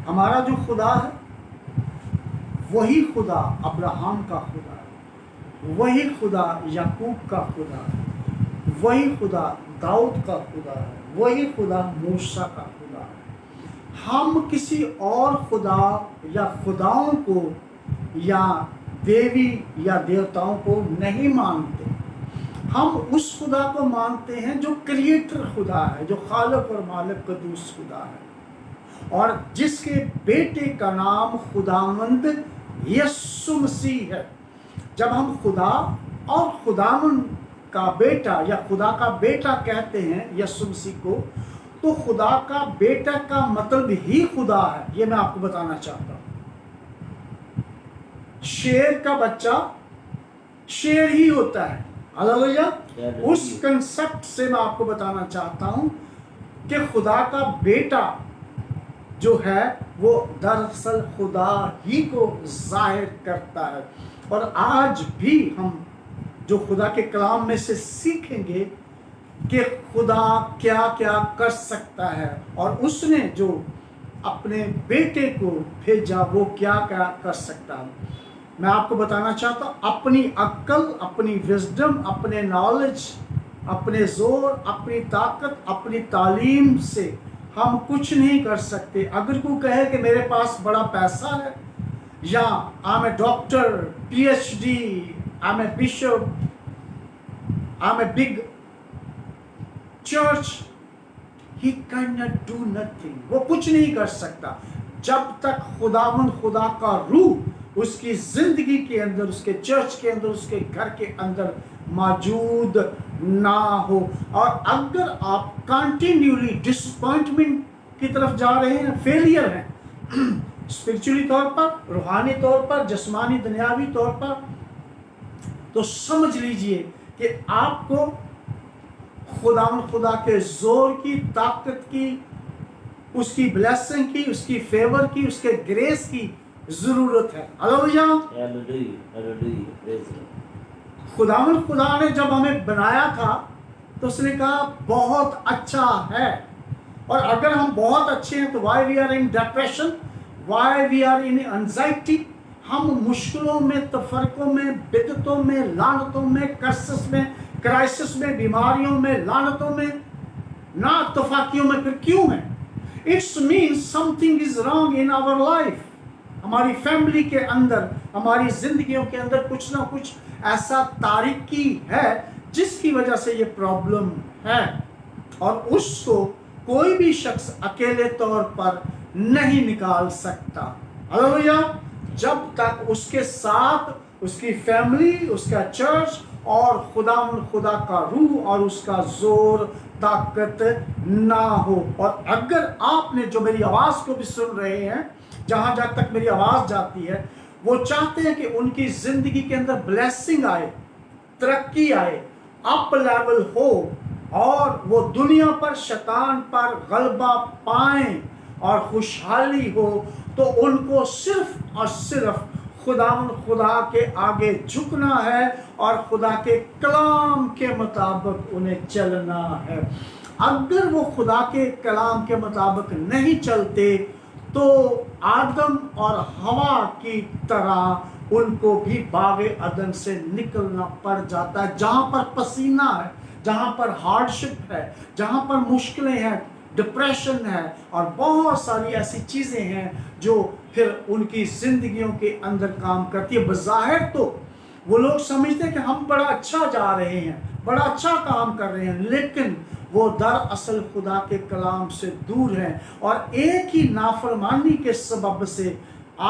ہمارا جو خدا ہے وہی خدا ابراہم کا خدا ہے، وہی خدا یعقوب کا خدا ہے، وہی خدا داؤد کا خدا ہے، وہی خدا موسیٰ کا خدا ہے۔ ہم کسی اور خدا یا خداؤں کو یا دیوی یا دیوتاؤں کو نہیں مانتے، ہم اس خدا کو مانتے ہیں جو کریٹر خدا ہے، جو خالق اور مالک قدوس خدا ہے، اور جس کے بیٹے کا نام خداوند یسوع مسیح ہے۔ جب ہم خدا اور خداوند کا بیٹا یا خدا کا بیٹا کہتے ہیں یسوع مسیح کو، تو خدا کا بیٹا کا مطلب ہی خدا ہے، یہ میں آپ کو بتانا چاہتا ہوں۔ شیر کا بچہ شیر ہی ہوتا ہے، ہاللیلویہ۔ اس کنسپٹ سے میں آپ کو بتانا چاہتا ہوں کہ خدا کا بیٹا جو ہے وہ دراصل خدا ہی کو ظاہر کرتا ہے۔ اور آج بھی ہم جو خدا کے کلام میں سے سیکھیں گے کہ خدا کیا کیا کر سکتا ہے، اور اس نے جو اپنے بیٹے کو بھیجا وہ کیا کیا کر سکتا ہے۔ میں آپ کو بتانا چاہتا ہوں، اپنی عقل، اپنی وزڈم، اپنے نالج، اپنے زور، اپنی طاقت، اپنی تعلیم سے ہم کچھ نہیں کر سکتے۔ اگر کوئی کہے کہ میرے پاس بڑا پیسہ ہے، یا I'm a doctor, PhD, I'm a bishop, I'm a big church, he cannot do nothing، وہ کچھ نہیں کر سکتا جب تک خداوند خدا کا روح اس کی زندگی کے اندر، اس کے چرچ کے اندر، اس کے گھر کے اندر موجود نہ ہو۔ اور اگر آپ کنٹینیولی ڈس اپوائنٹمنٹ کی طرف جا رہے ہیں، فیلئر ہیں اسپرچولی طور پر، روحانی طور پر، جسمانی دنیاوی طور پر، تو سمجھ لیجئے کہ آپ کو خدا کے زور کی، طاقت کی، اس کی بلیسنگ کی، اس کی فیور کی، اس کے گریس کی ضرورت ہے۔ خدا نے جب ہمیں بنایا تھا تو اس نے کہا بہت اچھا ہے، اور اگر ہم بہت اچھے ہیں تو why we are in depression, why we are in anxiety، ہم مشکلوں میں، تفرقوں میں، بدعتوں میں، لعنتوں میں، کرسس میں، کرائسس میں، بیماریوں میں، لعنتوں میں، نااتفاقیوں میں پھر کیوں ہیں؟ It means something is wrong in our life۔ ہماری فیملی کے اندر، ہماری زندگیوں کے اندر کچھ نہ کچھ ایسا تاریکی ہے جس کی وجہ سے یہ پرابلم ہے، اور اس کو کوئی بھی شخص اکیلے طور پر نہیں نکال سکتا، ہاللیلویہ، جب تک اس کے ساتھ اس کی فیملی، اس کا چرچ اور خدا کا روح اور اس کا زور، طاقت نہ ہو۔ اور اگر آپ نے جو میری آواز کو بھی سن رہے ہیں، جہاں تک میری آواز جاتی ہے، وہ چاہتے ہیں کہ ان کی زندگی کے اندر بلیسنگ آئے، ترقی آئے، اپ لیول ہو، اور وہ دنیا پر، شیطان پر غلبہ پائیں اور خوشحالی ہو، تو ان کو صرف اور صرف خدا کے آگے جھکنا ہے اور خدا کے کلام کے مطابق انہیں چلنا ہے۔ اگر وہ خدا کے کلام کے مطابق نہیں چلتے تو آدم اور حوا کی طرح ان کو بھی باغ عدن سے نکلنا پڑ جاتا ہے، جہاں پر پسینہ ہے، جہاں پر ہارڈشپ ہے، جہاں پر مشکلیں ہیں، ڈپریشن ہے، اور بہت ساری ایسی چیزیں ہیں جو پھر ان کی زندگیوں کے اندر کام کرتی ہے۔ بظاہر تو وہ لوگ سمجھتے ہیں کہ ہم بڑا اچھا جا رہے ہیں، بڑا اچھا کام کر رہے ہیں، لیکن وہ دراصل خدا کے کلام سے دور ہیں، اور ایک ہی نافرمانی کے سبب سے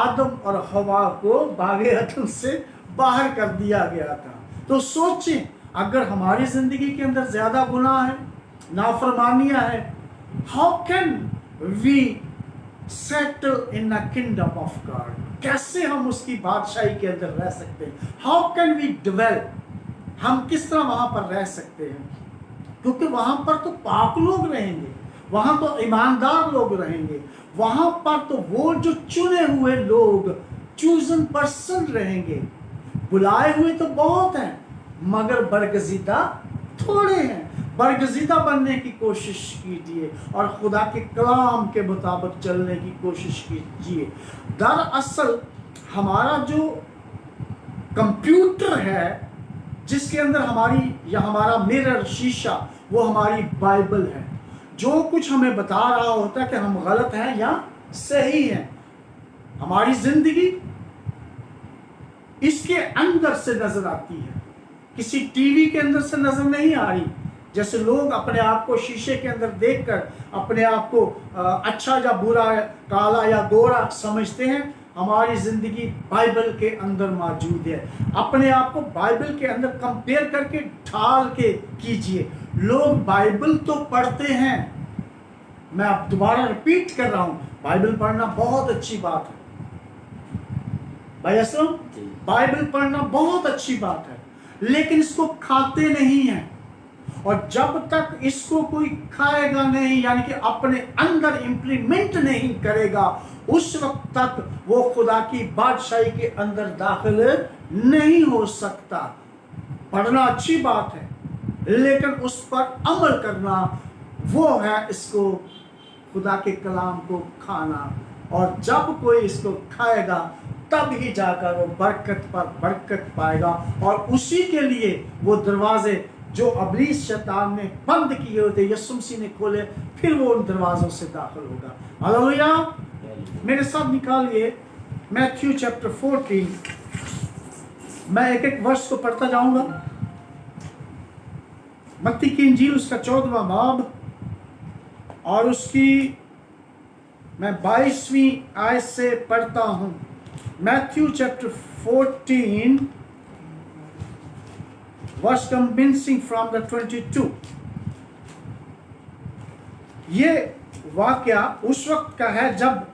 آدم اور حوا کو باغ عدن سے باہر کر دیا گیا تھا۔ تو سوچیں، اگر ہماری زندگی کے اندر زیادہ گناہ ہے، نافرمانیاں ہیں، how can we settle in the kingdom of God؟ کیسے ہم اس کی بادشاہی کے اندر رہ سکتے ہیں؟ how can we dwell؟ ہم کس طرح وہاں پر رہ سکتے ہیں؟ کیونکہ وہاں پر تو پاک لوگ رہیں گے، وہاں تو ایماندار لوگ رہیں گے، وہاں پر تو وہ جو چنے ہوئے لوگ، چوزن پرسن رہیں گے۔ بلائے ہوئے تو بہت ہیں مگر برگزیدہ تھوڑے ہیں، बरगजीदा बनने की कोशिश कीजिए और खुदा के कलाम के मुताबिक चलने की कोशिश कीजिए। दरअसल हमारा जो कंप्यूटर है जिसके अंदर हमारी या हमारा मिरर शीशा वो हमारी बाइबल है। जो कुछ हमें बता रहा होता है कि हम गलत हैं या सही हैं, हमारी जिंदगी इसके अंदर से नजर आती है, किसी टीवी के अंदर से नजर नहीं आ रही। जैसे लोग अपने आप को शीशे के अंदर देखकर अपने आप को अच्छा या बुरा, काला या गोरा समझते हैं, हमारी जिंदगी बाइबल के अंदर मौजूद है। अपने आप को बाइबल के अंदर कंपेयर करके ढाल के कीजिए। लोग बाइबल तो पढ़ते हैं, मैं अब दोबारा रिपीट कर रहा हूं, बाइबल पढ़ना बहुत अच्छी बात है भाई असलम, बाइबल पढ़ना बहुत अच्छी बात है, लेकिन इसको खाते नहीं हैं। और जब तक इसको कोई खाएगा नहीं, यानी कि अपने अंदर इंप्लीमेंट नहीं करेगा, उस वक्त तक वो खुदा की बादशाही के अंदर दाखिल नहीं हो सकता। पढ़ना अच्छी बात है, लेकिन उस पर अमल करना वो है इसको खुदा के कलाम को खाना। और जब कोई इसको खाएगा तब ही जाकर वो बरकत पर बरकत पाएगा, और उसी के लिए वो दरवाजे जो इब्लीस शैतान ने बंद किए होते यीशु मसीह ने खोले, फिर वो उन दरवाजों से दाखिल होगा। हालेलुया। मेरे साथ निकालिए मैथ्यू चैप्टर 14, मैं एक एक वर्ष को पढ़ता जाऊंगा। मत्ती की इंजील उसका 14वां बाब और उसकी मैं 22वीं आयत से पढ़ता हूं। Matthew chapter 14 verse commencing from the 22। ये वाकया उस वक्त का है जब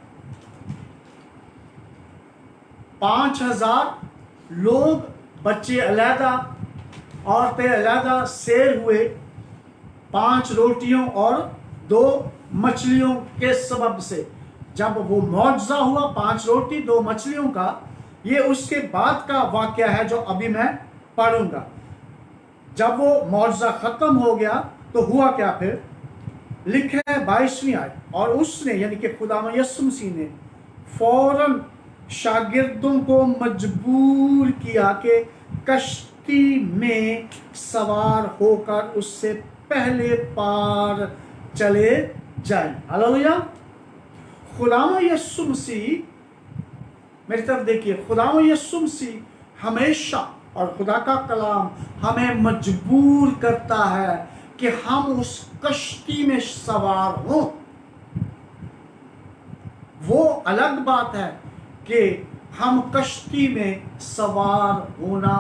5000 लोग, बच्चे अलहदा, औरतें अलहदा सैर हुए 5 रोटियों और 2 मछलियों के सबब से। जब वो मौजज़ा हुआ 5 रोटी 2 मछलियों का, ये उसके बाद का वाकया है जो अभी मैं पढ़ूंगा। जब वो मौजज़ा खत्म हो गया तो हुआ क्या फिर, लिखा है 22वीं आयत, और उसने यानी कि खुदा यीशु मसीह ने फौरन शागिर्दों को मजबूर किया कि कश्ती में सवार होकर उससे पहले पार चले जाएं। हालेलुया। खुदा यीशु मसीह, मेरी तरफ देखिए, खुदा यीशु मसीह हमेशा, और खुदा का कलाम हमें मजबूर करता है कि हम उस कश्ती में सवार हों। वो अलग बात है कि हम कश्ती में सवार होना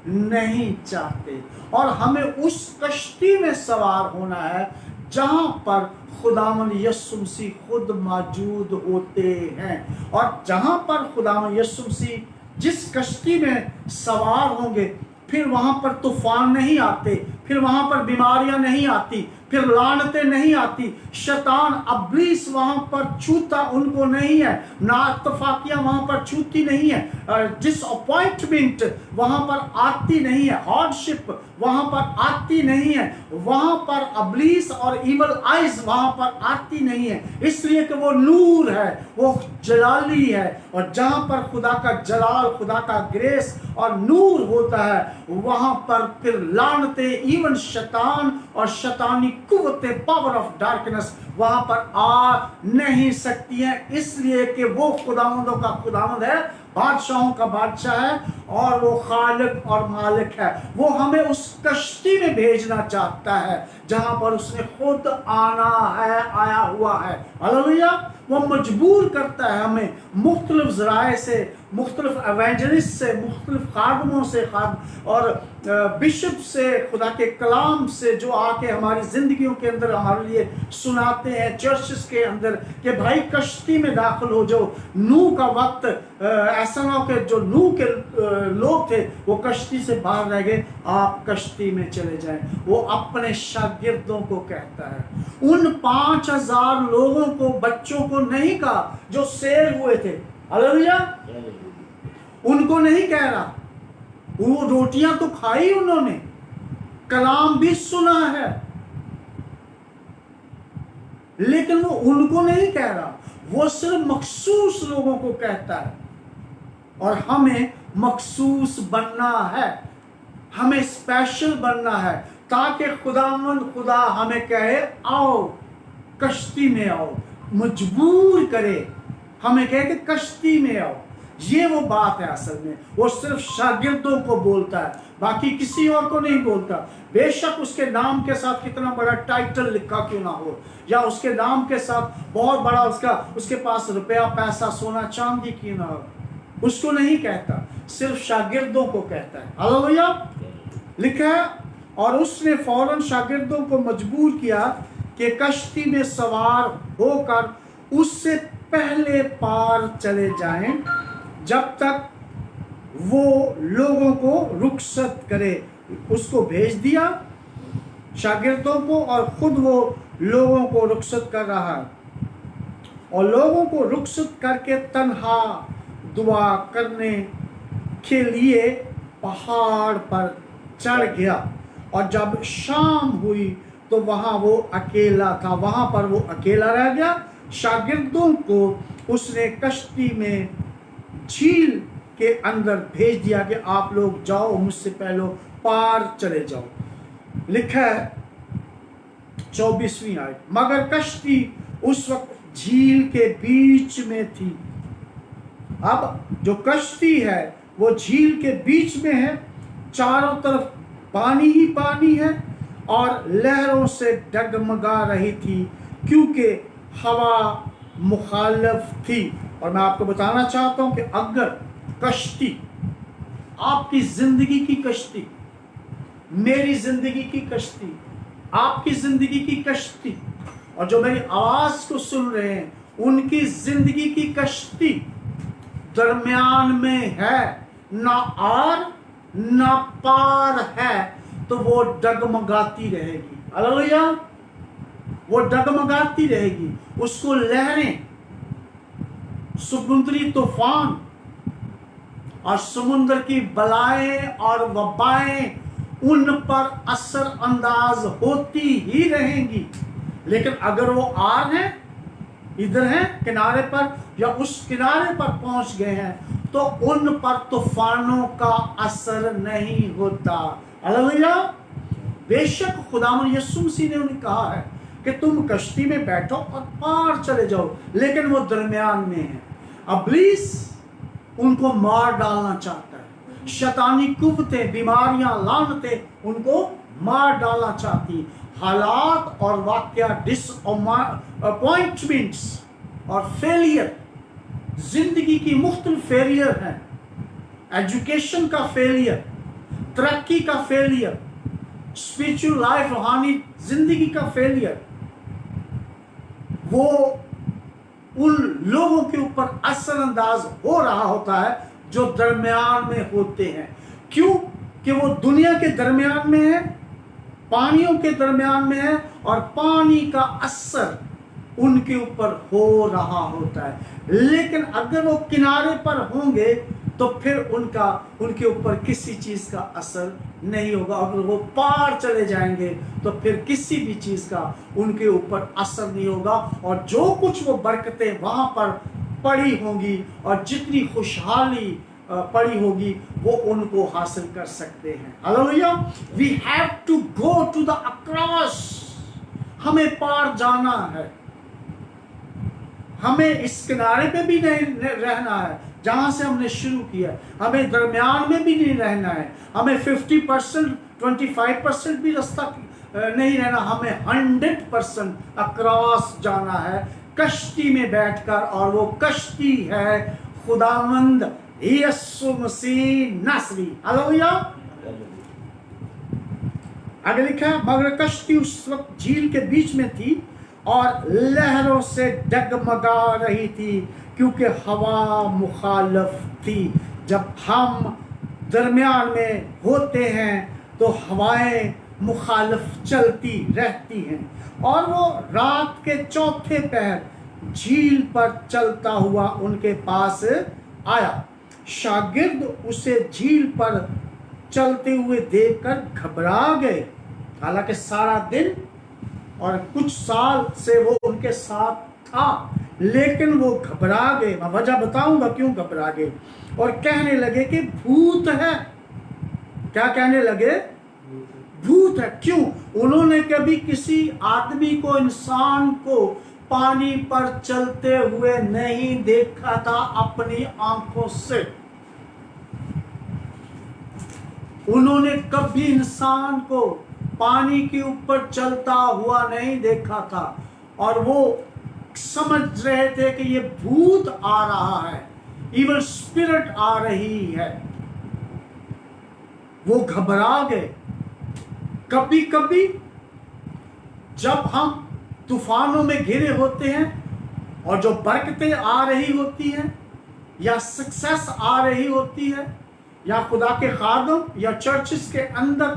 नहीं चाहते, और हमें उस कश्ती में सवार होना है जहां पर खुदावन यीशु मसीह खुद मौजूद होते हैं। और जहां पर खुदावन यीशु मसीह जिस कश्ती में सवार होंगे, फिर वहां पर तूफान नहीं आते, फिर वहां पर बीमारियां नहीं आती, फिर लानतें नहीं आती, शैतान इब्लीस वहां पर छूता उनको नहीं है, नाइत्तफाकियां वहां पर छूती नहीं है, डिसअपॉइंटमेंट वहां पर आती नहीं है, हार्डशिप वहां पर आती नहीं है, वहां पर इब्लीस और इवल आइज वहां पर आती नहीं है, इसलिए कि वो नूर है, वो जलाली है। और जहां पर खुदा का जलाल, खुदा का ग्रेस और नूर होता है, वहां पर फिर लानते, इवन शैतान और शैतानी कुव्वतें, पावर ऑफ डार्कनेस वहां पर आ नहीं सकती हैं, इसलिए कि वो खुदावंदों का खुदावंद है, बादशाहों का बादशाह है, और वो खालिक और मालिक है। वो हमें उस कश्ती में भेजना चाहता है जहां पर उसने खुद आना है, आया हुआ है। हालेलुया। वो मजबूर करता है हमें मुख्तलिफ ज़राए से, मुख्तलिफ एवेंजलिस्ट से, मुख्तलिफ खादमों से, और बिशप से, खुदा के कलाम से, जो आके हमारी ज़िंदगियों के अंदर हमारे लिए सुनाते हैं, चर्चेस के अंदर, कि भाई कश्ती में दाखिल हो जाओ। नूह का वक्त ऐसा ना हो कि जो नूह के लोग थे वो कश्ती से बाहर रह गए, आप कश्ती में चले जाएं। वो अपने शागिर्दों को कहता है, उन 5000 लोगों को, बच्चों को नहीं कहा जो सैर हुए थे। हालेलुया। उनको नहीं कह रहा, वो रोटियां तो खाई उन्होंने, कलाम भी सुना है, लेकिन वो उनको नहीं कह रहा, वो सिर्फ मखसूस लोगों को कहता है। और हमें मखसूस बनना है, हमें स्पेशल बनना है, ताकि खुदा हमें कहे आओ कश्ती में आओ, मजबूर करे, हमें कहे कि कश्ती में आओ। ये वो बात है असल में। वो सिर्फ शागिर्दों को बोलता है, बाकी किसी और को नहीं बोलता। बेशक उसके नाम के साथ कितना बड़ा टाइटल लिखा क्यों ना हो, या उसके नाम के साथ बहुत बड़ा उसके पास रुपया पैसा सोना चांदी क्यों ना हो, उसको नहीं कहता, सिर्फ शागिर्दों को कहता है। हालेलुया। लिखा है, और उसने फौरन शागिर्दों को मजबूर किया कि कश्ती में सवार होकर उससे पहले पार चले जाएं, जब तक वो लोगों को रुखसत करे। उसको भेज दिया शागिर्दों को, और खुद वो लोगों को रुखसत कर रहा है, और लोगों को रुखसत करके तन्हा दुआ करने के लिए पहाड़ पर चढ़ गया। और जब शाम हुई तो वहाँ वो अकेला था, वहाँ पर वो अकेला रह गया। शागिर्दों को उसने कश्ती में झील के अंदर भेज दिया कि आप लोग जाओ, मुझसे पहले पार चले जाओ। लिखा है 24वीं आयत, मगर कश्ती उस वक्त झील के बीच में थी। अब जो कश्ती है वो झील के बीच में है, चारों तरफ पानी ही पानी है, और लहरों से डगमगा रही थी क्योंकि हवा मुखालिफ थी। और मैं आपको बताना चाहता हूं कि अगर कश्ती, आपकी जिंदगी की कश्ती, मेरी जिंदगी की कश्ती, आपकी जिंदगी की कश्ती, और जो मेरी आवाज को सुन रहे हैं उनकी जिंदगी की कश्ती दरमियान में है, ना आर ना पार है, तो वो डगमगाती रहेगी। हालेलुया। वो डगमगाती रहेगी, उसको लहरें, समुद्री तूफान और समुद्र की बलाएं और वबाएं उन पर असर अंदाज होती ही रहेंगी। लेकिन अगर वो आर है, इधर है किनारे पर, या उस किनारे पर पहुंच गए हैं, तो उन पर तूफानों का असर नहीं होता। हालेलुया। बेशक खुदावंद यीशु मसीह ने उन्हें कहा है कि तुम कश्ती में बैठो और पार चले जाओ, लेकिन वो दरमियान में है। इब्लीस उनको मार डालना चाहता है, शैतानी कुव्वतें, बीमारियां, लानतें उनको मार डालना चाहती। हालात और वाकया, डिसअपॉइंटमेंट्स और फेलियर, जिंदगी की मुख्तलिफ फेलियर हैं। एजुकेशन का फेलियर, तरक्की का फेलियर, स्पिरिचुअल लाइफ, रूहानी जिंदगी का फेलियर, वो उन लोगों के ऊपर असरअंदाज हो रहा होता है जो दरमियान में होते हैं। क्यों? कि वो दुनिया के दरमियान में है, पानियों के दरमियान में है, और पानी का असर उनके ऊपर हो रहा होता है। लेकिन अगर वो किनारे पर होंगे तो फिर उनके ऊपर किसी चीज का असर नहीं होगा। अगर वो पार चले जाएंगे तो फिर किसी भी चीज का उनके ऊपर असर नहीं होगा, और जो कुछ वो बरकतें वहां पर पड़ी होंगी और जितनी खुशहाली पड़ी होगी वो उनको हासिल कर सकते हैं। Hallelujah. We have to go to the across. हमें पार जाना है, हमें इस किनारे पे भी नहीं रहना है जहां से हमने शुरू किया, हमें दरमियान में भी नहीं रहना है, हमें 50%, 25% भी रास्ता नहीं रहना, हमें 100% अक्रॉस जाना है कश्ती में बैठकर। और वो कश्ती है खुदावंद यीशु मसीह नासरी। हालेलुया। आगे लिखा है, मगर कश्ती उस वक्त झील के बीच में थी और लहरों से डगमगा रही थी क्योंकि हवा मुखालिफ थी। जब हम दरमियान में होते हैं तो हवाएं मुखालिफ चलती रहती हैं। और वो रात के चौथे पहर झील पर चलता हुआ उनके पास आया। शागिर्द उसे झील पर चलते हुए देखकर घबरा गए। हालांकि सारा दिन اور کچھ سال سے وہ ان کے ساتھ تھا، لیکن وہ گھبرا گئے. میں وجہ بتاؤں گا کیوں گھبرا گئے. اور کہنے لگے کہ بھوت ہے. کیا کہنے لگے؟ بھوت ہے. کیوں؟ انہوں نے کبھی کسی آدمی کو، انسان کو پانی پر چلتے ہوئے نہیں دیکھا تھا اپنی آنکھوں سے. انہوں نے کبھی انسان کو پانی کے اوپر چلتا ہوا نہیں دیکھا تھا، اور وہ سمجھ رہے تھے کہ یہ بھوت آ رہا ہے، ایون اسپرٹ آ رہی ہے. وہ گھبرا گئے. کبھی کبھی جب ہم طوفانوں میں گھرے ہوتے ہیں اور جو برکتیں آ رہی ہوتی ہیں یا سکسیس آ رہی ہوتی ہے، یا خدا کے خادم یا چرچز کے اندر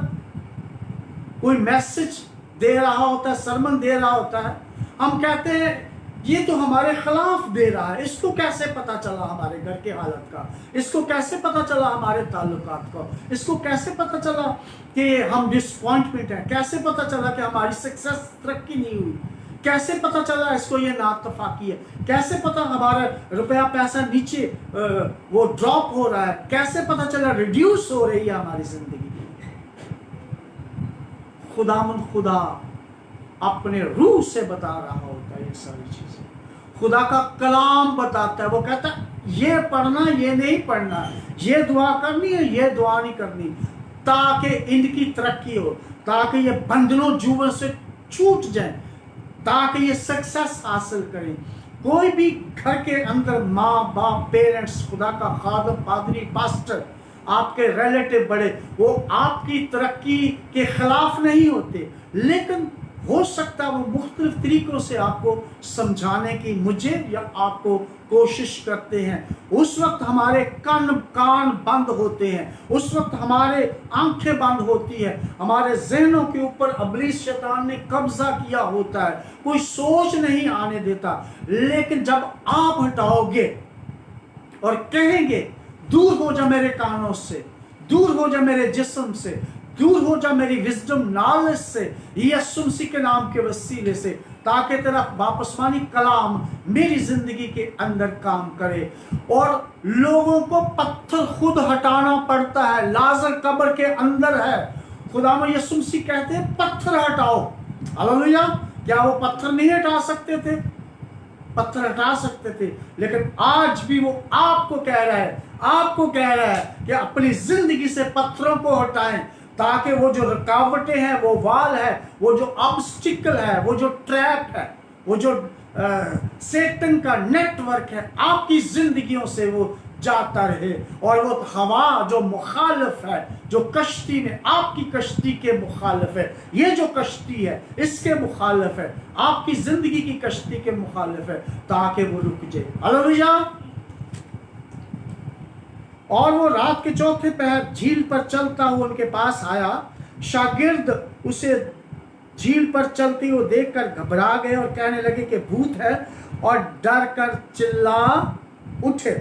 کوئی میسج دے رہا ہوتا ہے، سرمن دے رہا ہوتا ہے، ہم کہتے ہیں یہ تو ہمارے خلاف دے رہا ہے. اس کو کیسے پتا چلا ہمارے گھر کے حالت کا؟ اس کو کیسے پتا چلا ہمارے تعلقات کا؟ اس کو کیسے پتا چلا کہ ہم ڈسپوائنٹمنٹ ہیں؟ کیسے پتا چلا کہ ہماری سکسیس ترقی نہیں ہوئی؟ کیسے پتا چلا اس کو یہ نااتفاقی ہے؟ کیسے پتا ہمارا روپیہ پیسہ نیچے وہ ڈراپ ہو رہا ہے؟ کیسے پتا چلا ریڈیوس ہو رہی ہے ہماری زندگی؟ خدا اپنے روح سے بتا رہا ہوتا ہے یہ ساری چیزیں. خدا کا کلام بتاتا ہے. وہ کہتا ہے یہ پڑھنا، یہ نہیں پڑھنا، یہ دعا کرنی ہے، یہ دعا نہیں کرنی، تاکہ ان کی ترقی ہو، تاکہ یہ بندھنوں جوؤں سے چھوٹ جائیں، تاکہ یہ سکسیس حاصل کریں. کوئی بھی گھر کے اندر ماں باپ، پیرنٹس، خدا کا خادم، پادری، پاسٹر، آپ کے ریلیٹو بڑے، وہ آپ کی ترقی کے خلاف نہیں ہوتے، لیکن ہو سکتا ہے وہ مختلف طریقوں سے آپ کو سمجھانے کی مجھے یا آپ کو کوشش کرتے ہیں. اس وقت ہمارے کان بند ہوتے ہیں، اس وقت ہمارے آنکھیں بند ہوتی ہیں، ہمارے ذہنوں کے اوپر ابلیس شیطان نے قبضہ کیا ہوتا ہے، کوئی سوچ نہیں آنے دیتا. لیکن جب آپ ہٹاؤ گے اور کہیں گے دور ہو جا میرے کانوں سے، دور ہو جا میرے جسم سے، دور ہو جا میری وزڈم نالج سے، یسوع مسیح کے نام کے وسیلے سے، تاکہ تیرا واپسمانی کلام میری زندگی کے اندر کام کرے. اور لوگوں کو پتھر خود ہٹانا پڑتا ہے. لازر قبر کے اندر ہے، خدا میں یسوع مسیح کہتے ہیں پتھر ہٹاؤ. ہلیلویا. کیا وہ پتھر نہیں ہٹا سکتے تھے؟ پتھر ہٹا سکتے تھے. لیکن آج بھی وہ آپ کو کہہ رہا ہے کہ اپنی زندگی سے پتھروں کو ہٹائیں، تاکہ وہ جو رکاوٹیں ہیں، وہ وال ہے، وہ جو آبسٹیکل ہے، وہ جو ٹریپ ہے، وہ جو سیٹن کا نیٹ ورک ہے، آپ کی زندگیوں سے وہ جاتا رہے. اور وہ ہوا جو مخالف ہے، جو کشتی میں آپ کی کشتی کے مخالف ہے، یہ جو کشتی ہے اس کے مخالف ہے، آپ کی زندگی کی کشتی کے مخالف ہے، تاکہ وہ رک جائے. ہلیلویا. اور وہ رات کے چوتھے پہر جھیل پر چلتا ہوا ان کے پاس آیا. شاگرد اسے جھیل پر چلتی ہوئے دیکھ کر گھبرا گئے اور کہنے لگے کہ بھوت ہے، اور ڈر کر چلا اٹھے.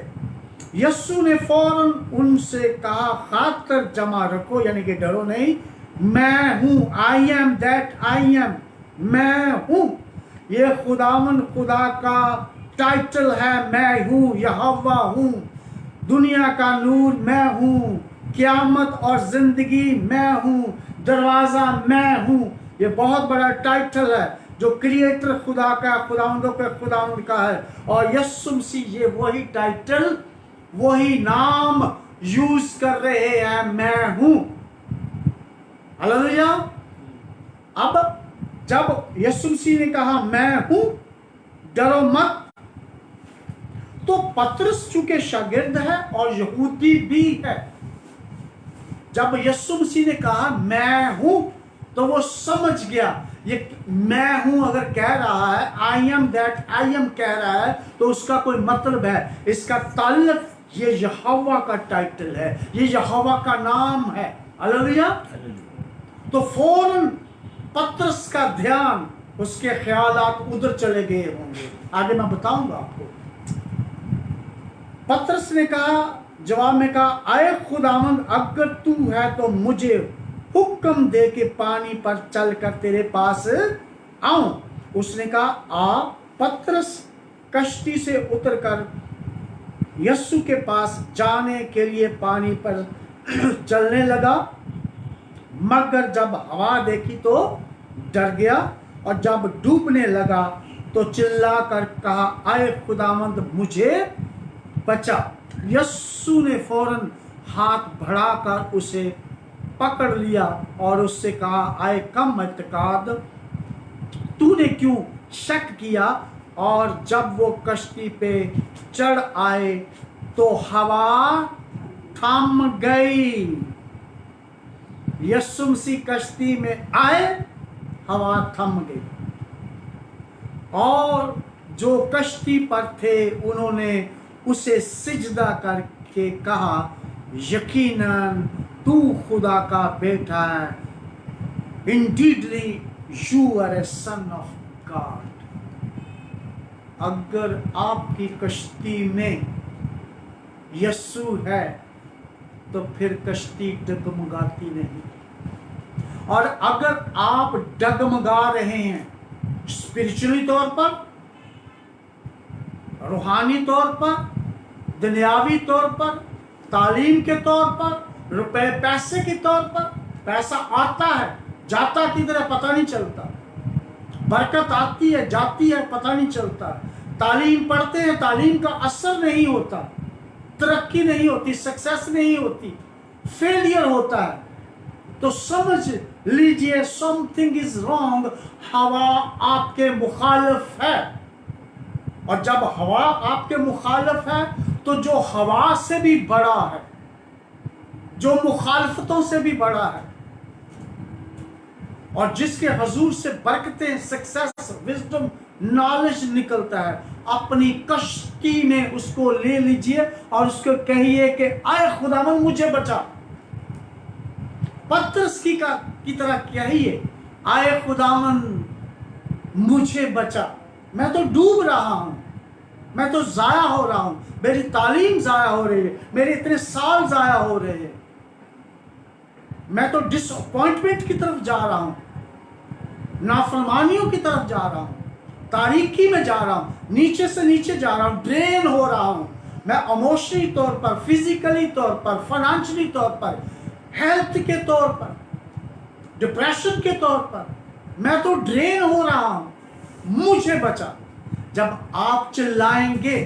یسوع نے فوراً ان سے کہا خاطر جمع رکھو، یعنی کہ ڈرو نہیں، میں ہوں. I am that I am, میں ہوں. یہ خدا کا ٹائٹل ہے. میں ہوں، یہوہ ہوں، دنیا کا نور میں ہوں، قیامت اور زندگی میں ہوں، دروازہ میں ہوں. یہ بہت بڑا ٹائٹل ہے جو کریٹر خدا کا، خداوندوں کے خداوند کا ہے. اور یسوع مسیح یہ وہی ٹائٹل، وہی نام یوز کر رہے ہیں، میں ہوں. ہلیلویا. اب جب یسوع مسیح نے کہا میں ہوں، ڈرو مت، تو پترس چونکہ شاگرد ہے اور یہودی بھی ہے، جب یسوع مسیح نے کہا میں ہوں تو وہ سمجھ گیا. یہ میں ہوں اگر کہہ رہا ہے، I am that I am کہہ رہا ہے، تو اس کا کوئی مطلب ہے، اس کا تعلق یہ یہوہ کا ٹائٹل ہے، یہ یہوہ کا نام ہے. ہلیلویا. تو فوراً پترس کا دھیان، اس کے خیالات ادھر چلے گئے ہوں گے. آگے میں بتاؤں گا آپ کو. پترس نے کہا، جواب میں کہا، اے خداوند اگر تو ہے تو مجھے حکم دے کہ پانی پر چل کر تیرے پاس आऊं। उसने कहा आ। पतरस कश्ती से उतरकर यीशु के पास जाने के लिए पानी पर चलने लगा, मगर जब हवा देखी तो डर गया, और जब डूबने लगा तो चिल्लाकर कहा, आए खुदावंद मुझे बचा। यीशु ने फौरन हाथ बढ़ाकर उसे पकड़ लिया और उससे कहा, आए कम एतकाद, तूने क्यों शक किया? और जब वो कश्ती पे चढ़ आए तो हवा थम गई। यीशु मसीह कश्ती में आए, हवा थम गई, और जो कश्ती पर थे उन्होंने उसे सिजदा करके कहा, यकीनन तू खुदा का बेटा है। Indeedly you are a son of God. अगर आपकी कश्ती में यीशु है तो फिर कश्ती डगमगाती नहीं। और अगर आप डगमगा रहे हैं स्पिरिचुअली तौर पर, रूहानी तौर पर, दुनियावी तौर पर, तालीम के तौर पर, रुपए पैसे के तौर पर, पैसा आता है जाता किधर है पता नहीं चलता, बरकत आती है जाती है पता नहीं चलता, तालीम पढ़ते हैं तालीम का असर नहीं होता, तरक्की नहीं होती, सक्सेस नहीं होती, फेलियर होता है, तो समझ लीजिए समथिंग इज रॉन्ग। हवा आपके मुखालिफ है, और जब हवा आपके मुखालिफ है तो जो हवा से भी बड़ा है, जो मुखालफतों से भी बड़ा है, और जिसके हजूर से बरकतें, सक्सेस, विजडम, नॉलेज निकलता है, अपनी कश्ती में उसको ले लीजिए और उसको कहिए कि आए खुदावन मुझे बचा। पतरस की तरह कहिए, आए खुदावन मुझे बचा, मैं तो डूब रहा हूं, मैं तो जाया हो रहा हूं, मेरी तालीम जाया हो रही है, मेरे इतने साल जाया हो रहे हैं, मैं तो डिसअपॉइंटमेंट की तरफ जा रहा हूं, नाफरमानियों की तरफ जा रहा हूं, तारीकी में जा रहा हूं, नीचे से नीचे जा रहा हूं, ड्रेन हो रहा हूं, मैं इमोशनली तौर पर, फिजिकली तौर पर, फाइनेंशियली तौर पर, हेल्थ के तौर पर, डिप्रेशन के तौर पर, मैं तो ड्रेन हो रहा हूं, मुझे बचा। जब आप चिल्लाएंगे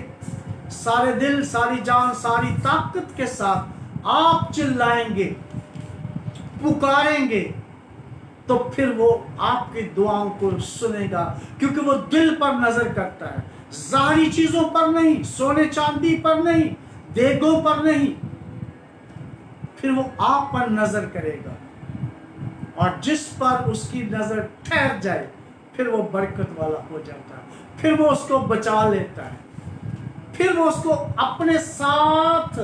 सारे दिल, सारी जान, सारी ताकत के साथ आप चिल्लाएंगे, पुकारेंगे, तो फिर वो आपकी दुआओं को सुनेगा, क्योंकि वो दिल पर नजर करता है, ज़ाहिरी चीजों पर नहीं, सोने चांदी पर नहीं, देगों पर नहीं, फिर वो आप पर नजर करेगा, और जिस पर उसकी नजर ठहर जाए फिर वो बरकत वाला हो जाता है, फिर वो उसको बचा लेता है, फिर वो उसको अपने साथ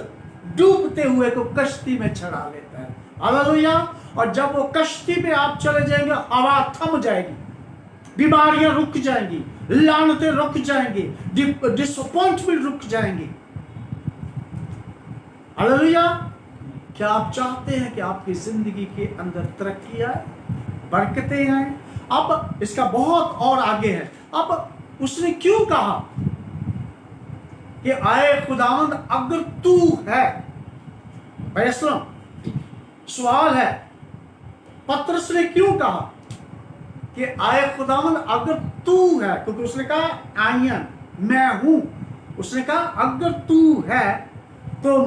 डूबते हुए को कश्ती में चढ़ा लेता है। हालेलुया। और जब वो कश्ती में आप चले जाएंगे, हवा थम जाएगी, बीमारियां रुक जाएंगी, लानतें रुक जाएंगी, डिसअपॉइंटमेंट रुक जाएंगी। हालेलुया। क्या आप चाहते हैं कि आपकी जिंदगी के अंदर तरक्की आए, बरकतें आए? अब इसका बहुत और आगे है। अब उसने क्यों कहा कि आए खुदावंद अगर तू है? भाई सुनो, सवाल है, पतरस ने क्यों कहा कि आए खुदावंद अगर तू है? क्योंकि उसने कहा आयन, मैं हूं। उसने कहा अगर तू है तो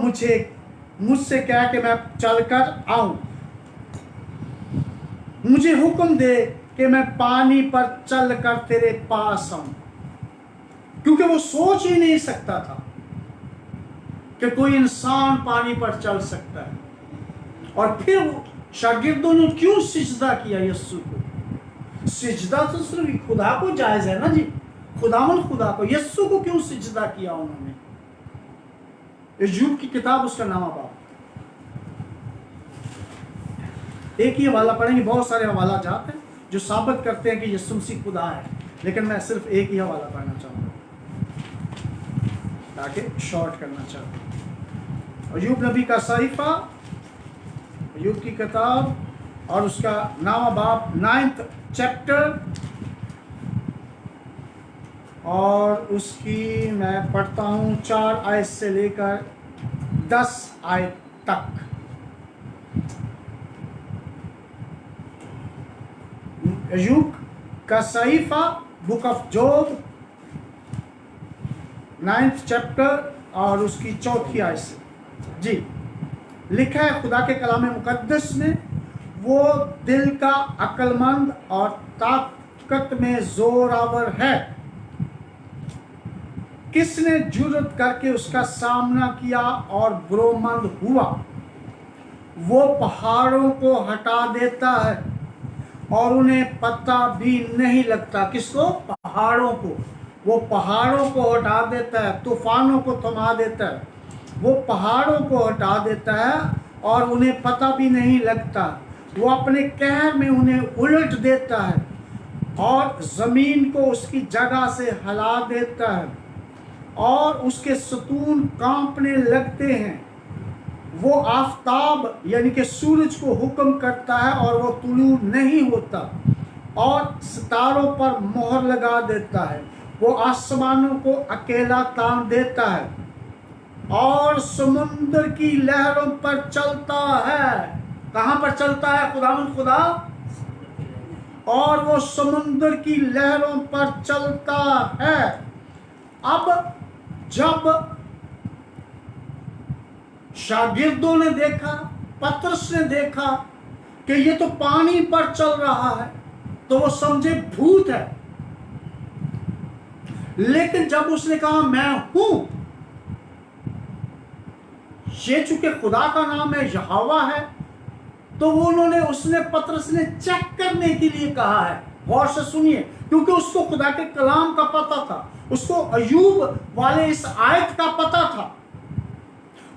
मुझसे क्या कि मैं चलकर आऊं, मुझे हुक्म दे कि मैं पानी पर चलकर तेरे पास आऊं। क्योंकि वो सोच ही नहीं सकता था कि कोई इंसान पानी पर चल सकता है। और फिर शागिर्दों ने क्यों सिजदा किया यीशु को? सिजदा तो सिर्फ खुदा को जायज है ना जी, खुदावन खुदा को। यीशु को क्यों सिजदा किया उन्होंने? अय्यूब की किताब, उसका नाम बाप, एक ही हवाला पढ़ेंगे, बहुत सारे हवाला जाते हैं जो साबित करते हैं कि यीशु मसीह खुदा है, लेकिन मैं सिर्फ एक ही हवाला पढ़ना चाहूंगा ताकि शॉर्ट करना चाहता हूं। अय्यूब नबी का सहीफा, अय्यूब की किताब और उसका नामा बाप 9th चैप्टर اور اس کی میں پڑھتا ہوں 4 آیت سے لے کر 10 آیت تک. ایوب کا صحیفہ book of Job 9th chapter اور اس کی 4 آیت سے. جی لکھا ہے خدا کے کلام مقدس میں، وہ دل کا عقل مند اور طاقت میں زوراور ہے، کس نے جرأت کر کے اس کا سامنا کیا اور برومند ہوا. وہ پہاڑوں کو ہٹا دیتا ہے اور انہیں پتہ بھی نہیں لگتا. کس کو؟ پہاڑوں کو. وہ پہاڑوں کو ہٹا دیتا ہے، طوفانوں کو تھما دیتا ہے. وہ پہاڑوں کو ہٹا دیتا ہے اور انہیں پتہ بھی نہیں لگتا. وہ اپنے قہر میں انہیں الٹ دیتا ہے اور زمین کو اس کی جگہ سے ہلا دیتا ہے اور اس کے ستون کانپنے لگتے ہیں. وہ آفتاب یعنی کہ سورج کو حکم کرتا ہے اور وہ طلوع نہیں ہوتا، اور ستاروں پر مہر لگا دیتا ہے. وہ آسمانوں کو اکیلا تان دیتا ہے اور سمندر کی لہروں پر چلتا ہے. کہاں پر چلتا ہے خداوند خدا؟ اور وہ سمندر کی لہروں پر چلتا ہے. اب جب شاگردوں نے دیکھا، پترس نے دیکھا کہ یہ تو پانی پر چل رہا ہے، تو وہ سمجھے بھوت ہے. لیکن جب اس نے کہا میں ہوں، یہ چونکہ خدا کا نام ہے، یہوہ ہے، تو پترس نے چیک کرنے کے لیے کہا ہے. غور سے سنیے، کیونکہ اس کو خدا کے کلام کا پتہ تھا، اس کو ایوب والے اس آیت کا پتہ تھا.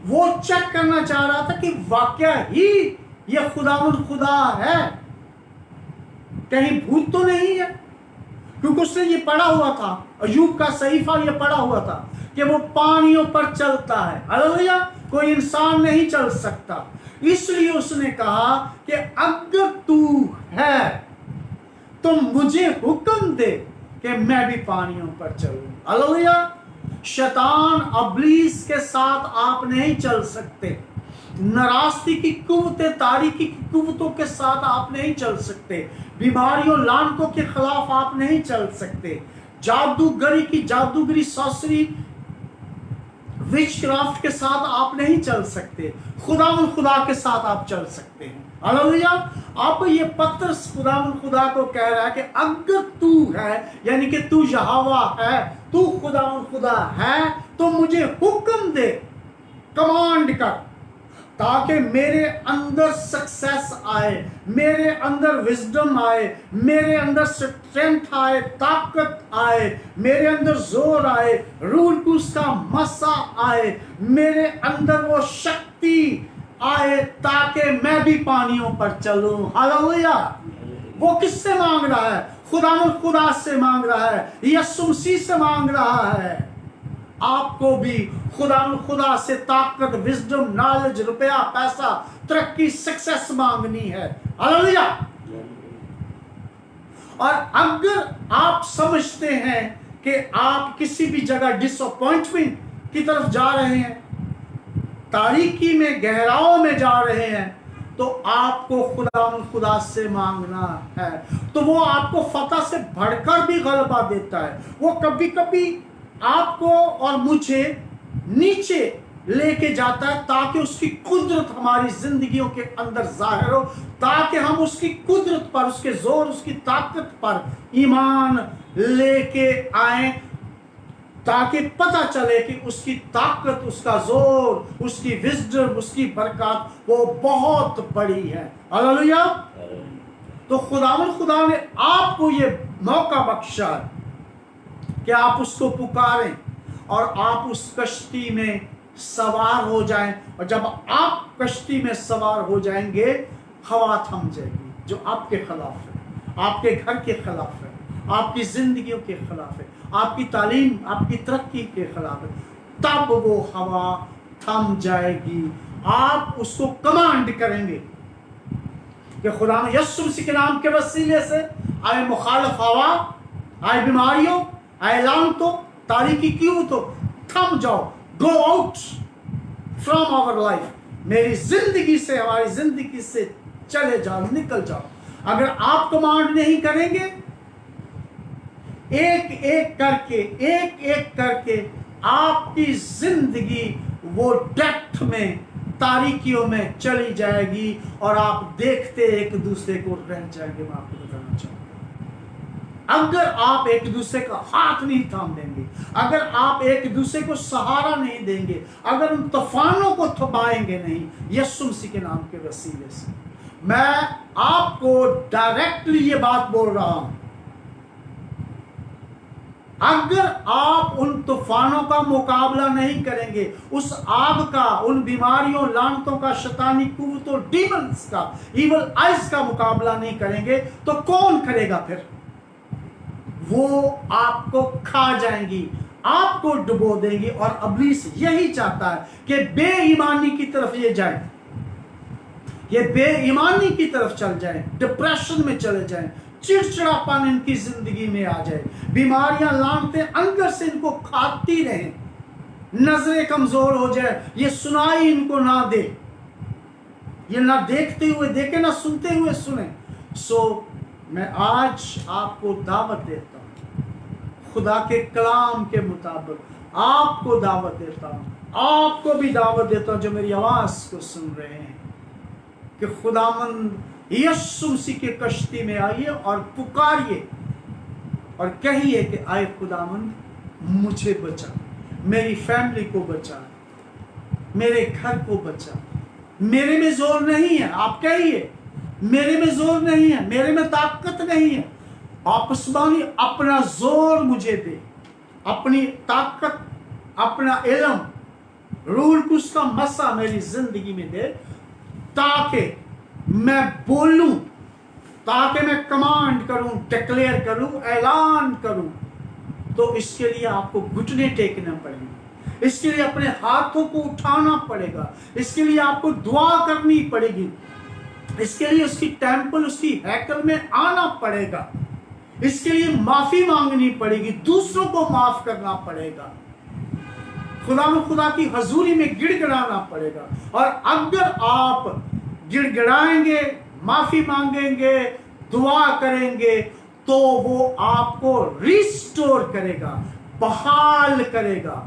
وہ چیک کرنا چاہ رہا تھا کہ واقعہ ہی یہ خداوند خدا ہے، کہیں بھوت تو نہیں ہے. کیونکہ اس نے یہ پڑھا ہوا تھا، ایوب کا صحیفہ یہ پڑھا ہوا تھا کہ وہ پانیوں پر چلتا ہے. ہلیلویا! کوئی انسان نہیں چل سکتا. اس لیے اس نے کہا کہ اگر تو ہے تو مجھے حکم دے کہ میں بھی پانیوں پر چلوں. ہلیلویا! شیطان ابلیس کے ساتھ آپ نہیں چل سکتے. ناراستی کی قوتیں، تاریکی کی قوتوں کے ساتھ آپ نہیں چل سکتے. بیماریوں، لعنتوں کے خلاف آپ نہیں چل سکتے. جادوگری کی جادوگری، سوسری، وچ کرافٹ کے ساتھ آپ نہیں چل سکتے. خدا کے ساتھ آپ چل سکتے ہیں. ہلیلویا! اب یہ پترس خدا کو کہہ رہا ہے کہ اگر تو ہے، یعنی کہ تو یہوہ ہے، تو خدا ہے، تو مجھے حکم دے، کمانڈ کر، تاکہ میرے اندر سکسیس آئے، میرے اندر وزڈم آئے، میرے اندر سٹرینتھ آئے، طاقت آئے، میرے اندر زور آئے، روح القدس کا مسا آئے، میرے اندر وہ شکتی آئے، تاکہ میں بھی پانیوں پر چلوں. ہلیلویا! وہ کس سے مانگ رہا ہے؟ خدا سے مانگ رہا ہے، یسوع مسیح سے مانگ رہا ہے. آپ کو بھی خدا سے طاقت، وزڈم، نالج، روپیہ، پیسہ، ترقی، سکسیس مانگنی ہے. ہلیلویا! اور اگر آپ سمجھتے ہیں کہ آپ کسی بھی جگہ ڈس اپوائنٹمنٹ کی طرف جا رہے ہیں، تاریکی میں، گہراؤں میں جا رہے ہیں، تو آپ کو خدا سے مانگنا ہے. تو وہ آپ کو فتح سے بڑھ کر بھی غلبہ دیتا ہے. وہ کبھی کبھی آپ کو اور مجھے نیچے لے کے جاتا ہے تاکہ اس کی قدرت ہماری زندگیوں کے اندر ظاہر ہو، تاکہ ہم اس کی قدرت پر، اس کے زور، اس کی طاقت پر ایمان لے کے آئیں، تاکہ پتہ چلے کہ اس کی طاقت، اس کا زور، اس کی وزڈم، اس کی برکات وہ بہت بڑی ہے. ہلیلویا! تو خدا نے آپ کو یہ موقع بخشا ہے کہ آپ اس کو پکاریں اور آپ اس کشتی میں سوار ہو جائیں. اور جب آپ کشتی میں سوار ہو جائیں گے، ہوا تھم جائے گی جو آپ کے خلاف ہے، آپ کے گھر کے خلاف ہے، آپ کی زندگیوں کے خلاف ہے، آپ کی تعلیم، آپ کی ترقی کے خلاف ہے. تب وہ ہوا تھم جائے گی. آپ اس کو کمانڈ کریں گے کہ خدا نے یسوع مسیح کے نام کے وسیلے سے آئے مخالف ہوا، آئے بیماریوں، ऐलान तो तारीकी की हो तो थम जाओ, go out from our life, मेरी जिंदगी से, हमारी जिंदगी से चले जाओ, निकल जाओ। अगर आप कमांड नहीं करेंगे, एक एक करके आपकी जिंदगी वो डेप्थ में, तारीकियों में चली जाएगी और आप देखते एक दूसरे को रह जाएंगे। मैं आपको बताना चाहूंगा, अगर आप एक दूसरे का हाथ नहीं थाम देंगे, अगर आप एक दूसरे को सहारा नहीं देंगे, अगर उन तूफानों को थमाएंगे नहीं यीशु मसीह के नाम के वसीले से, मैं आपको डायरेक्टली ये बात बोल रहा हूं, अगर आप उन तूफानों का मुकाबला नहीं करेंगे, उस आग का, उन बीमारियों, लानतों का, शैतानी कुव्वतों, डीमंस का, इविल आइज का मुकाबला नहीं करेंगे, तो कौन करेगा फिर? वो आपको खा जाएंगी, आपको डुबो देंगी। और इब्लीस यही चाहता है कि बेईमानी की तरफ ये जाए, ये बेईमानी की तरफ चल जाए, डिप्रेशन में चले जाएं, चिड़चिड़ापन इनकी जिंदगी में आ जाए, बीमारियां, लानतें अंदर से इनको खाती रहें, नजरें कमजोर हो जाए, ये सुनाई इनको ना दे, ये ना देखते हुए देखे, ना सुनते हुए सुने। सो मैं आज आपको दावत देता हूं, खुदा के कलाम के मुताबिक आपको दावत देता हूं, आपको भी दावत देता हूं जो मेरी आवाज को सुन रहे हैं, कि खुदावंद यीशु मसीह के कश्ती में आइए और पुकारिए और कहिए कि आए खुदावंद, मुझे बचा, मेरी फैमिली को बचा, मेरे घर को बचा। मेरे में जोर नहीं है, आप कहिए, मेरे में जोर नहीं है, मेरे में ताकत नहीं है। आसमानी अपना जोर मुझे दे, अपनी ताकत, अपना इल्म, रूल उसका मसा मेरी जिंदगी में दे, ताकि मैं बोलूं, ताकि मैं कमांड करूं, डिक्लेयर करूं, ऐलान करूं। तो इसके लिए आपको घुटने टेकना पड़ेगा, इसके लिए अपने हाथों को उठाना पड़ेगा, इसके लिए आपको दुआ करनी पड़ेगी, इसके लिए उसकी टेंपल, उसकी हैकल में आना पड़ेगा, इसके लिए माफी मांगनी पड़ेगी, दूसरों को माफ करना पड़ेगा, खुदा की हजूरी में गिड़गिड़ाना पड़ेगा। और अगर आप गिड़गिड़ाएंगे, माफी मांगेंगे, दुआ करेंगे, तो वो आपको रिस्टोर करेगा, बहाल करेगा।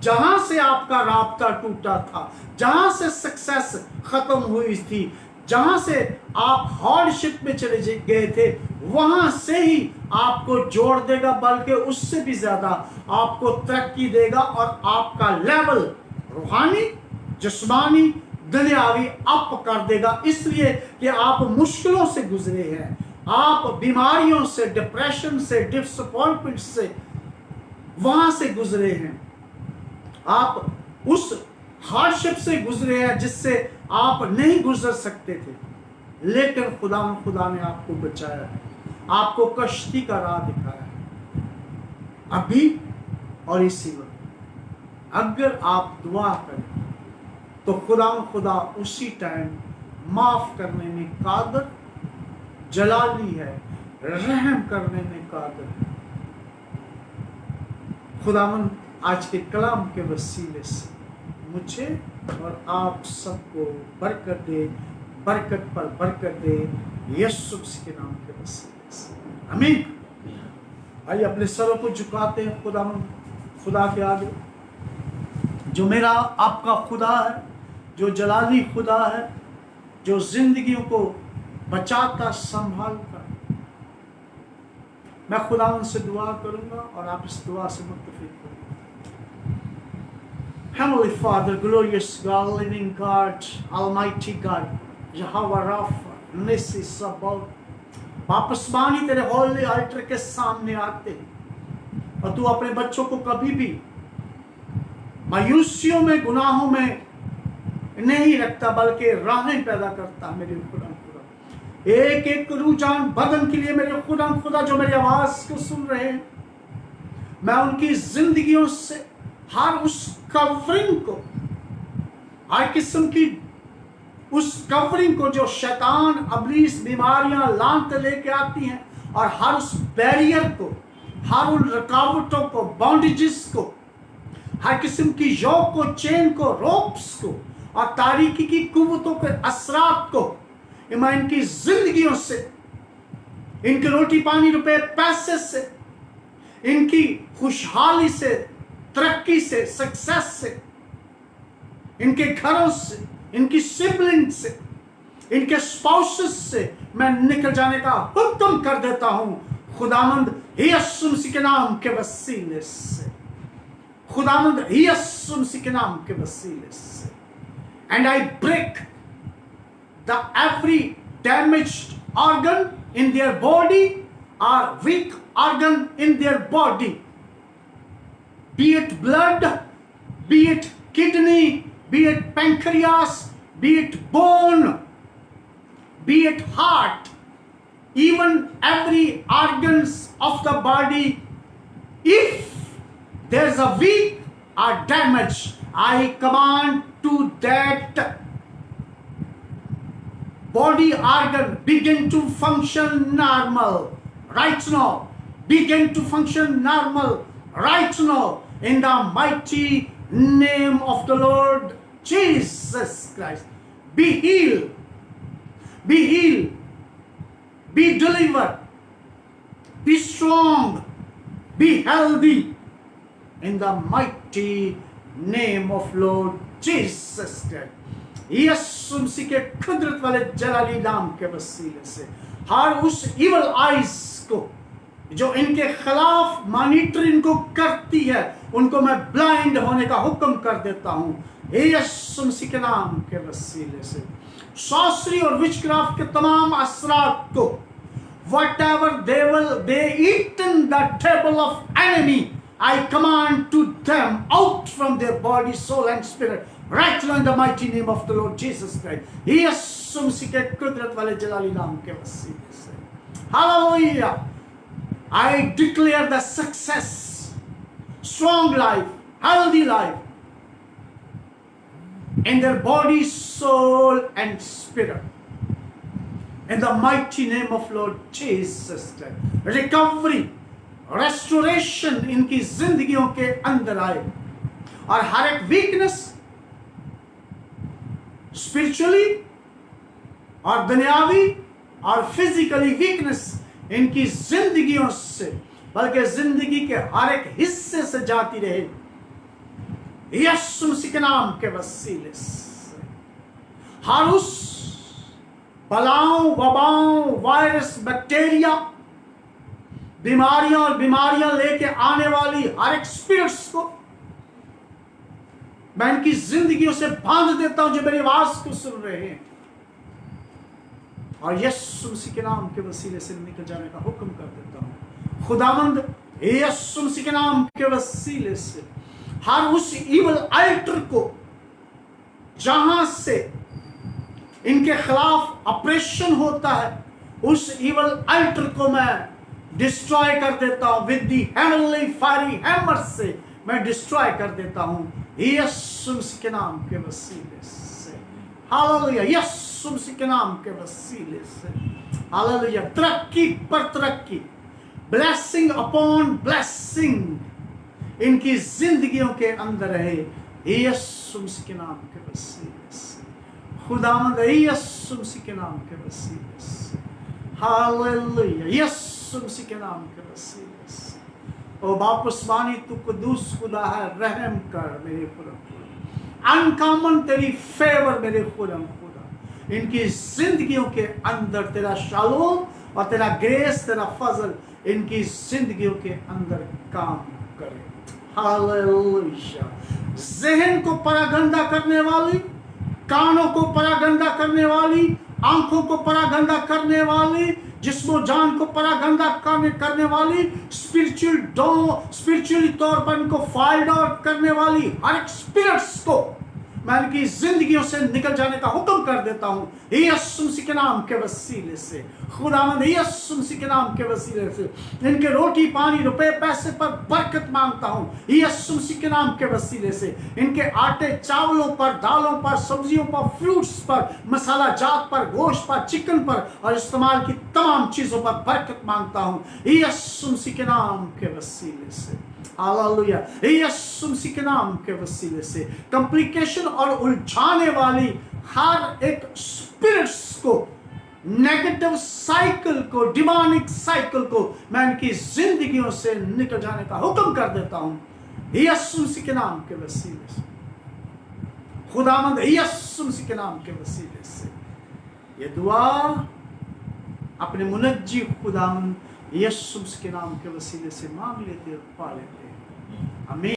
जहां से आपका राब्ता टूटा था, जहां से सक्सेस खत्म हुई थी, जहां से आप हार्डशिप में चले गए थे, वहां से ही आपको जोड़ देगा, बल्कि उससे भी ज्यादा आपको तरक्की देगा और आपका लेवल रूहानी, जिस्मानी, दुनियावी अप कर देगा। इसलिए कि आप मुश्किलों से गुजरे हैं, आप बीमारियों से, डिप्रेशन से, डिसअपॉइंटमेंट से, वहां से गुजरे हैं, आप उस हार्डशिप से गुजरे हैं जिससे आप नहीं गुजर सकते थे, लेकिन खुदा ने आपको बचाया है, आपको कश्ती का राह दिखाया है अभी और इसी वक्त। अगर आप दुआ करें तो खुदा उसी टाइम माफ करने में कादर, जलाली है, रहम करने में कादर है। खुदावन आज के कलाम के वसीले से मुझे और आप सबको बरकत दे, बरकत पर बरकत दे, यीशु मसीह के नाम के वसीले से, आमीन। आइए अपने सरों को झुकाते हैं खुदा के आगे, जो मेरा आपका खुदा है, जो जलाली खुदा है, जो जिंदगियों को बचाता, संभालता। मैं खुदा उनसे दुआ करूंगा और आप इस दुआ से मुत्तफिक करेंगे। Heavenly Father, glorious God, living God, Almighty God, Jehovah Rapha, Nissi Sabaoth, वापस मानी तेरे होली अल्टर के सामने आते हैं और तू अपने बच्चों को कभी भी मायूसियों में, गुनाहों में नहीं रखता, बल्कि राहें पैदा करता। मेरे खुदा एक एक रुझान बदन के लिए मेरे खुदा जो मेरी आवाज को सुन रहे हैं, मैं उनकी जिंदगियों से हर उस कवरिंग को, हर किस्म की उस कवरिंग को जो शैतान, इब्लीस, बीमारियां, लानत लेके आती हैं, और हर उस बैरियर को, हर उन रुकावटों को, बॉन्डेजेस को, हर किस्म की योक को, चेन को, रोप्स को और तारीकी की कुव्वतों के असरात को मैं इनकी जिंदगियों से, इनके रोटी पानी रुपए पैसे से, इनकी खुशहाली से, तरक्की से, सक्सेस से, इनके घरों से, इनकी सिबलिंग से, इनके स्पाउसेस से मैं निकल जाने का हुक्म कर देता हूं खुदावंद यीशु मसीह के नाम के वसीले से, खुदावंद यीशु मसीह के नाम के वसीले से। And I break the every damaged organ in their body or weak organ in their body, be it blood, be it kidney, be it pancreas, be it bone, be it heart, even every organs of the body. If there's a weak or damage, I command to that body organ begin to function normal right now, begin to function normal right now in the mighty name of the Lord Jesus Christ. Be healed, be healed, be delivered, be strong, be healthy in the mighty name of Lord Jesus Christ. यीशु मसीह के कुदरत वाले जलाली नाम के वसीले से हर उस evil eyes को जो इनके खिलाफ मॉनिटरिंग को करती है, उनको मैं ब्लाइंड होने का हुक्म कर देता हूं यीशु मसीह के नाम के वसीले से। सॉर्सरी और विचक्राफ्ट के तमाम असरात को, whatever they eat in the table of enemy, I command to them out from their body, soul and spirit right now in the mighty name of the Lord Jesus Christ. यीशु मसीह के कुदरत वाले जलाली नाम के वसीले से Hallelujah. I declare the success, strong life, healthy life in their body, soul and spirit in the mighty name of Lord Jesus Christ. Recovery, restoration इनकी जिंदगियों के अंदर आए और हर एक वीकनेस स्पिरिचुअली और दुनियावी और फिजिकली वीकनेस इनकी जिंदगियों से, बल्कि जिंदगी के हर एक हिस्से से जाती रहे यीशु मसीह के नाम के वसीले से। हर उस बलाओं, वबाओं, वायरस, बैक्टीरिया, बीमारियां और बीमारियां लेके आने वाली हर एक स्पिरिट्स को मैं इनकी जिंदगियों से बांध देता हूं जो मेरी आवाज को सुन रहे हैं, और यीशु मसीह के नाम के वसीले से निकल जाने का हुक्म कर देता हूं खुदावंद यीशु मसीह के नाम के वसीले से। हर उस इवल अल्टर को जहां से इनके खिलाफ ऑपरेशन होता है, उस इवल अल्टर को मैं डिस्ट्रॉय कर देता हूं with the heavenly fiery hammer से मैं डिस्ट्रॉय कर देता हूं यीशु मसीह के नाम के वसीले से। हालेलुया, यीशु मसीह के नाम के वसीले से। हालेलुया, तरक्की पर तरक्की, ब्लेसिंग अपॉन ब्लेसिंग इनकी जिंदगियों के अंदर रहे यीशु मसीह के नाम के वसीले से। खुदावंद यीशु मसीह के नाम के वसीले से। हालेलुया, यीशु मसीह के नाम के वसीले से। ओ बाप आसमानी, तू कुदूस खुदा है, रहम कर मेरे खुदा, अनकॉमन तेरी फेवर मेरे खुदा, इनकी जिंदगियों के अंदर तेरा शालोम और तेरा ग्रेस, तेरा फजल इनकी जिंदगियों के अंदर काम करे। हालेलुया, ज़हन को परागंदा करने वाली, कानों को परागंदा करने वाली, आंखों को परागंदा करने वाली, जिस्मो जान को परागंदा करने वाली, स्पिरिचुअली तौर पर इनको फाइल आउट करने वाली हर एक स्पिरिट्स को मैं इनकी जिंदगियों से निकल जाने का हुक्म कर देता हूं यीशु मसीह के नाम के वसीले से। खुदावंद यीशु मसीह के नाम के वसीले से इनके रोटी पानी रुपए पैसे पर बरकत मांगता हूं यीशु मसीह के नाम के वसीले से। इनके आटे चावलों पर, दालों पर, सब्जियों पर, फ्रूट्स पर, मसाला जात पर, गोश्त पर, चिकन पर और इस्तेमाल की तमाम चीजों पर बरकत मांगता हूँ यीशु मसीह के नाम के वसीले से। हालेलुया, यीशु मसीह के नाम के वसीले से कॉम्प्लिकेशन और उलझाने वाली हर एक स्पिरिट्स को, नेगेटिव साइकिल को, डिमोनिक साइकिल को मैं इनकी जिंदगियों से निकल जाने का हुक्म कर देता हूँ यीशु मसीह के नाम के वसीले से। खुदावंद यीशु मसीह के नाम के वसीले से ये दुआ अपने मुनज्जी खुदावंद यीशु मसीह के नाम के वसीले से मांग लेते और पा लेते हैं। आमीन।